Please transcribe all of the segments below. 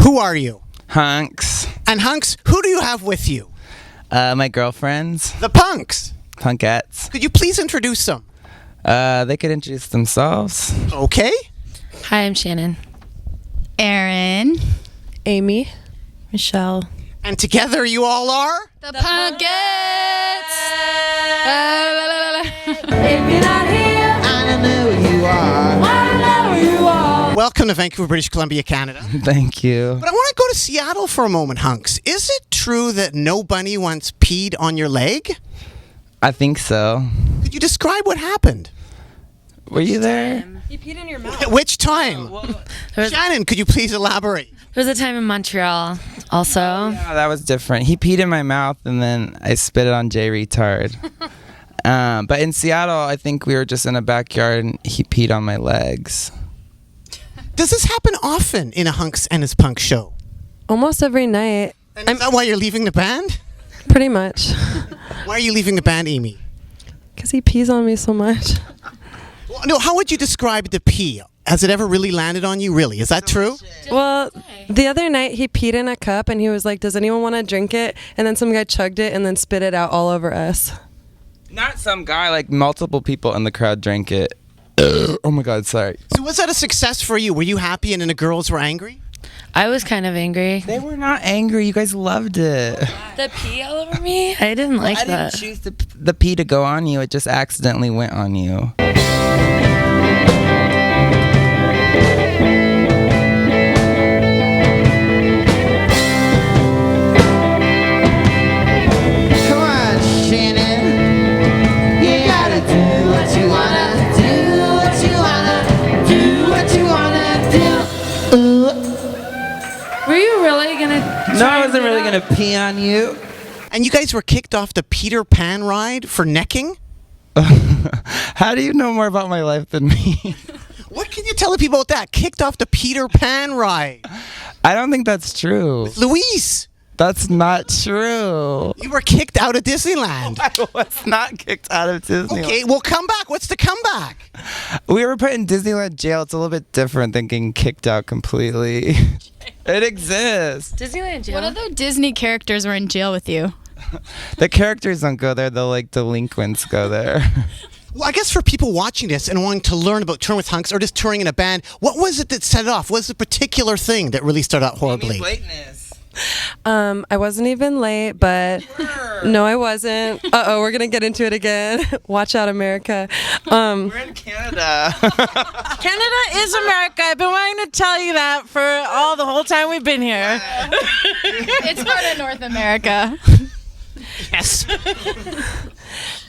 Who are you? Hunx. And Hunx, who do you have with you? My girlfriends. The Punx. Punkettes. Could you please introduce them? They could introduce themselves. Okay. Hi, I'm Shannon. Aaron. Amy. Michelle. And together you all are? The Punkettes. If you're not here, I don't know who you are. I know you are. Welcome to Vancouver, British Columbia, Canada. Thank you. But I want to go to Seattle for a moment, Hunx. Is it true that no bunny once peed on your leg? I think so. Could you describe what happened? Were you there? You peed in your mouth. Which time? Shannon, could you please elaborate? There was a time in Montreal also. Yeah, that was different. He peed in my mouth and then I spit it on Jay Retard. But in Seattle, I think we were just in a backyard and he peed on my legs. Does this happen often in a Hunx and his Punx show? Almost every night, And is that why you're leaving the band? pretty much. Why are you leaving the band, Amy? Because he pees on me so much. Well, no, how would you describe the pee? Has it ever really landed on you, really? Is that true? Well, the other night he peed in a cup and he was like, does anyone want to drink it? And then some guy chugged it and then spit it out all over us. Not some guy, like multiple people in the crowd drank it. Oh my God, sorry. So was that a success for you? Were you happy and then the girls were angry? I was kind of angry. They were not angry. You guys loved it. The pee all over me? I didn't like I that. didn't choose the pee to go on you. It just accidentally went on you. Come on, Shannon. You gotta do what you wanna do, what you wanna do, what you wanna do. Were you really gonna? No, I wasn't really going to pee on you. And you guys were kicked off the Peter Pan ride for necking? How do you know more about my life than me? What can you tell the people about that? Kicked off the Peter Pan ride. I don't think that's true. Luis, That's not true. you were kicked out of Disneyland. I was not kicked out of Disneyland. Okay, well, come back. What's the comeback? We were put in Disneyland jail. It's a little bit different than getting kicked out completely. It exists. Disneyland jail? What other Disney characters were in jail with you? The characters don't go there. The like delinquents go there. Well, I guess for people watching this and wanting to learn about touring with Hunx or just touring in a band, what was it that set it off? What was the particular thing that really started out horribly? I wasn't even late, but no, I wasn't. Uh-oh, we're going to get into it again. Watch out, America. We're in Canada. Canada is America. I've been wanting to tell you that for the whole time we've been here. It's part of North America. Yes.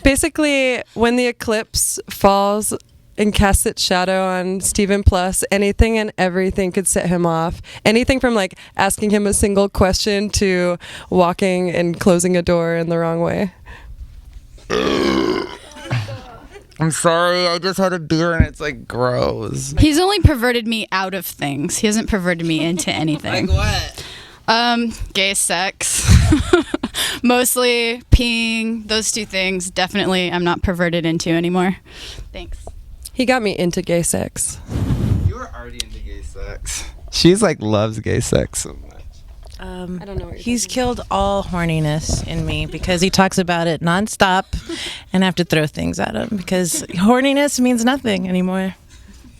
Basically, when the eclipse falls and casts its shadow on Stephen Plus, anything and everything could set him off. Anything from like asking him a single question to walking and closing a door in the wrong way. I'm sorry. I just had a beer and it's like gross. He's only perverted me out of things. He hasn't perverted me into anything. what? Gay sex. Mostly peeing. Those two things definitely I'm not perverted into anymore. Thanks. He got me into gay sex. You were already into gay sex. She's like loves gay sex so much. I don't know what you're He's killed all horniness in me because he talks about it nonstop, and I have to throw things at him because horniness means nothing anymore.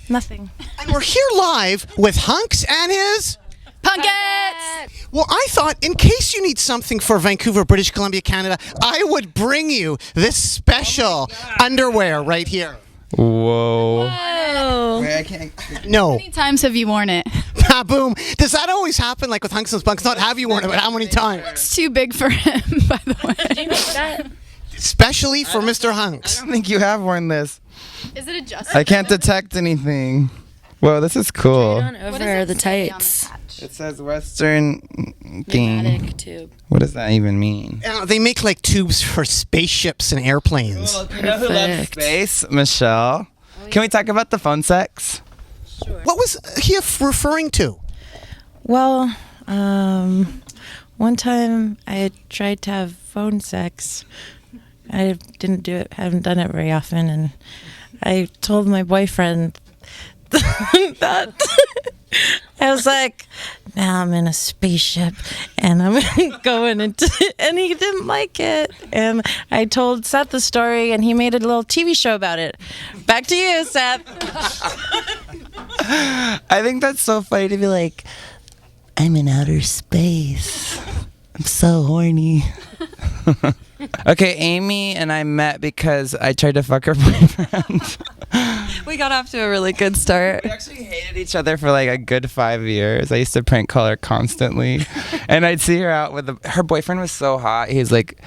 Nothing. And we're here live with Hunx and his... Punkettes! Well, I thought in case you need something for Vancouver, British Columbia, Canada, I would bring you this special underwear right here. Whoa. Oh. Wait, I can't. No. How many times have you worn it? Ah, boom. Does that always happen like with Hunx and Punx? Not have you worn it, but how many times? It's too big for him, by the way. Especially for Mr. I Hunx. don't think you have worn this. Is it adjustable? I can't detect anything. Whoa, this is cool. on over the tights. It says Western thing. Pneumatic tube. What does that even mean? They make like tubes for spaceships and airplanes. You know who loves Perfect. space? Michelle. Can we talk about the phone sex? What was he referring to? Well, one time I tried to have phone sex. I didn't do it. Haven't done it very often, and I told my boyfriend that I was like, now I'm in a spaceship and I'm going into, and he didn't like it. And I told Seth the story and he made a little TV show about it. Back to you, Seth. I think that's so funny to be like, I'm in outer space. I'm so horny. Okay, Amy and I met because I tried to fuck her boyfriend. We got off to a really good start. We actually hated each other for like a good 5 years. I used to prank call her constantly. And I'd see her out with her boyfriend was so hot. He's like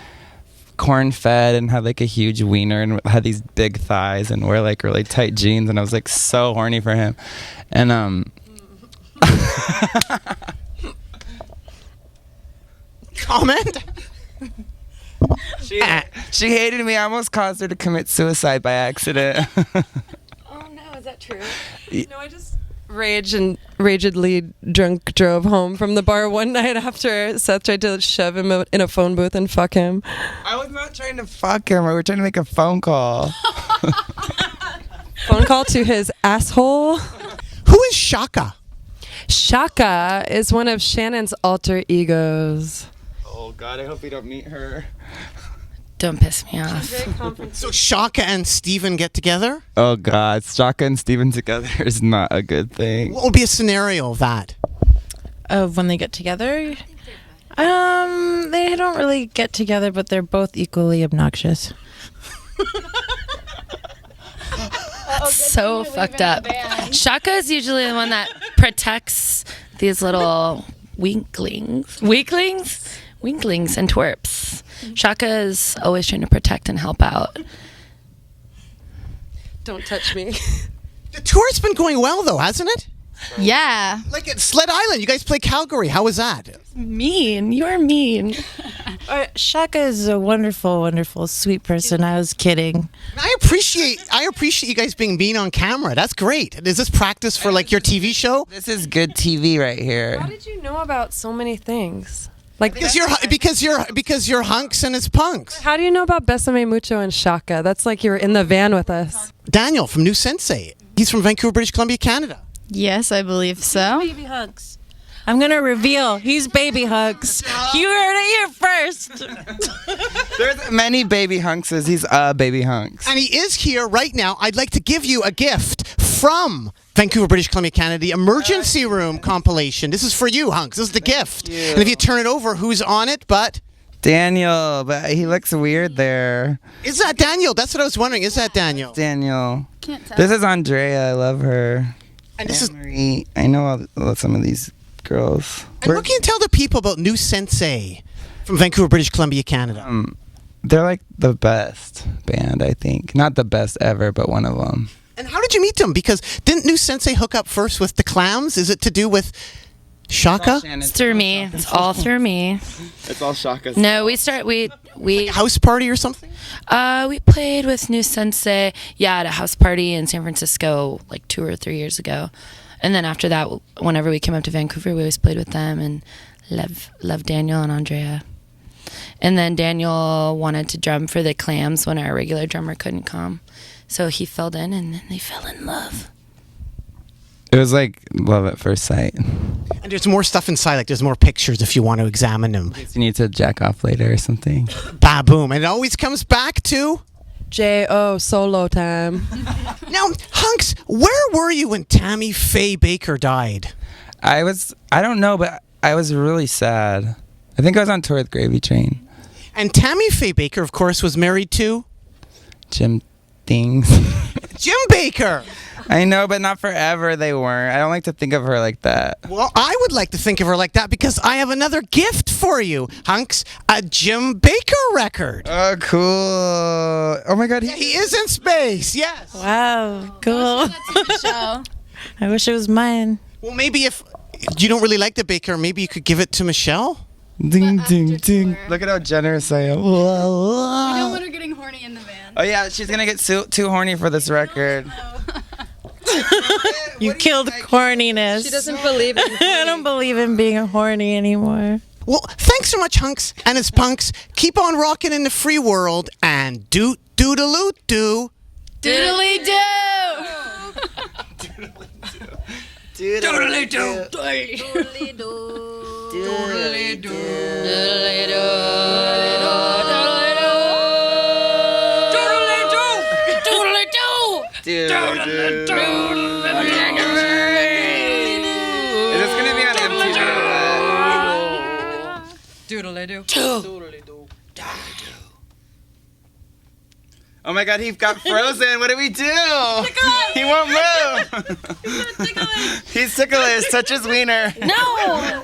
corn fed and had like a huge wiener and had these big thighs and wore like really tight jeans. And I was like so horny for him. And Comment? she hated me. I almost caused her to commit suicide by accident. Oh no, is that true? No, I just ragedly drunk drove home from the bar one night after Seth tried to shove him in a phone booth and fuck him. I was not trying to fuck him. We were trying to make a phone call. Phone call to his asshole. Who is Shaka? Shaka is one of Shannon's alter egos. Oh God, I hope we don't meet her. Don't piss me off. So Shaka and Steven get together? Oh God, Shaka and Steven together is not a good thing. What would be a scenario of that? Of when they get together? They don't really get together, but they're both equally obnoxious. So fucked up. Shaka is usually the one that protects these little winklings and twerps. Shaka is always trying to protect and help out. Don't touch me. The tour's been going well, though, hasn't it? Yeah. Like at Sled Island, you guys play Calgary. How was that? Mean. You're mean. Shaka is a wonderful, wonderful, sweet person. I was kidding. I appreciate you guys being mean on camera. That's great. Is this practice for like your TV show? This is good TV right here. How did you know about so many things? Like Because you're Hunx and it's Punx. how do you know about Besame Mucho and Shaka? That's like you were in the van with us. Daniel from New Sensei. He's from Vancouver, British Columbia, Canada. Yes, I believe so. Baby Hunx. I'm going to reveal he's Baby Hunx. You heard it here first. There's many baby Hunxes. He's a baby Hunx. And he is here right now. I'd like to give you a gift from Vancouver, British Columbia, Canada, the Emergency Room compilation. This is for you, Hunx. This is the gift. And if you turn it over, who's on it? But Daniel, but he looks weird there. is that Daniel? That's what I was wondering. Is that Daniel? Daniel. Can't tell. This is Andrea. I love her. And this is. Marie. I know some of these girls. And what can you tell the people about New Sensei from Vancouver, British Columbia, Canada? They're like the best band, I think. Not the best ever, but one of them. And how did you meet them? Because didn't New Sensei hook up first with the Clams? Is it to do with Shaka? It's through me. It's all through me. It's all Shaka. No, we House party or something? we played with New Sensei, at a house party in San Francisco like 2 or 3 years ago. And then after that, whenever we came up to Vancouver, we always played with them and loved Daniel and Andrea. And then Daniel wanted to drum for the Clams when our regular drummer couldn't come. So he filled in and then they fell in love. It was like love at first sight. And there's more stuff inside, like there's more pictures if you want to examine them. You need to jack off later or something. Ba-boom. And it always comes back to... J.O. solo time. Now, Hunx, where were you when Tammy Faye Baker died? I don't know, but I was really sad. I think I was on tour with Gravy Train. And Tammy Faye Baker, of course, was married to... Jim Things. Jim Baker. I know, but not forever they weren't. I don't like to think of her like that. Well, I would like to think of her like that because I have another gift for you, Hunx, a Jim Baker record. Oh, cool. Oh, my God. He is in space, yes. Wow, cool. Show. I wish it was mine. Well, maybe if you don't really like the Baker, maybe you could give it to Michelle? Ding, ding, ding. Look at how generous I am. I don't want her getting horny in the van. Oh, yeah, she's going to get too horny for this record. You killed corniness. She doesn't believe in I don't believe in being horny anymore. Well, thanks so much, Hunx and his Punx. Keep on rocking in the free world and doodaloo-doo. Doodly-doo! Doodly doo. Is this gonna be on MTV? Doodle-doo. Oh my god, he got frozen. What do we do? He won't move. He's ticklish. Touch his wiener. No.